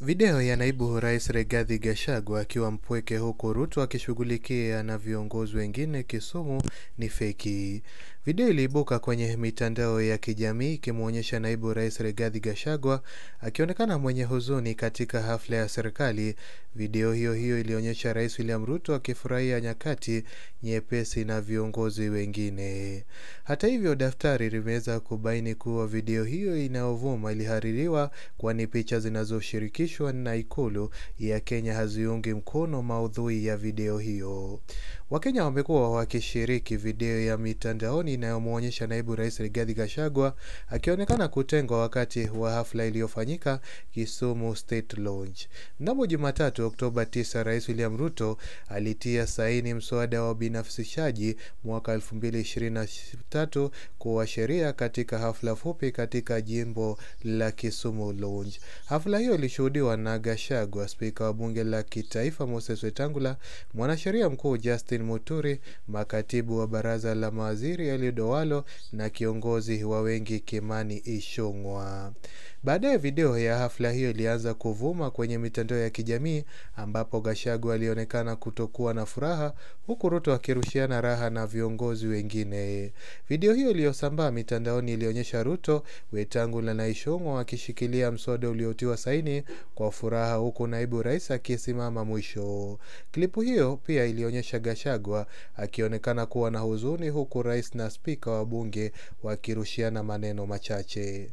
Video ya naibu rais Rigathi Gachagua akiwa mpweke huku Ruto akishughulikia na viongozi wengine Kisumu ni feki. Video iliibuka kwenye mitandao ya kijamii ikimwonyesha naibu rais Rigathi Gachagua akionekana mwenye huzuni katika hafla ya serikali. Video hiyo ilionyesha Rais William Ruto akifurahia nyakati nyepesi na viongozi wengine. Hata hivyo, daftari limeweza kubaini kuwa video hiyo inayovuma ilihaririwa, kwani picha zinazoshirikishwa na Ikulu ya Kenya haziungi mkono maudhui ya video hiyo. Wakenya wamekuwa wakishiriki video ya mitandaoni inayomwonyesha naibu rais Rigathi Gachagua akionekana kutengwa wakati wa hafla iliyofanyika Kisumu State Lodge. Mnamo Jumatatu Oktoba 9, Rais William Ruto alitia saini mswada wa binafsishaji mwaka 2023 kuwa sheria katika hafla fupi katika jimbo la Kisumu Lodge. Hafla hiyo ilishuhudiwa na Gachagua, spika wa bunge la kitaifa Moses Wetangula, mwanasheria mkuu Justin Muturi, makatibu wa baraza la mawaziri Eliud Owalo na kiongozi wa wengi Kimani Ichung'wah. Baadaye video ya hafla hiyo ilianza kuvuma kwenye mitandao ya kijamii ambapo Gachagua alionekana kutokuwa na furaha huku Ruto akirushiana raha na viongozi wengine. Video hiyo iliyosambaa mitandaoni ilionyesha Ruto, Wetangula na Ichung'wah wakishikilia mswada uliotiwa saini kwa furaha huku naibu rais akisimama mwisho. Klipu hiyo pia ilionyesha Gachagua akionekana kuwa na huzuni huku rais na spika wa bunge wakirushiana maneno machache.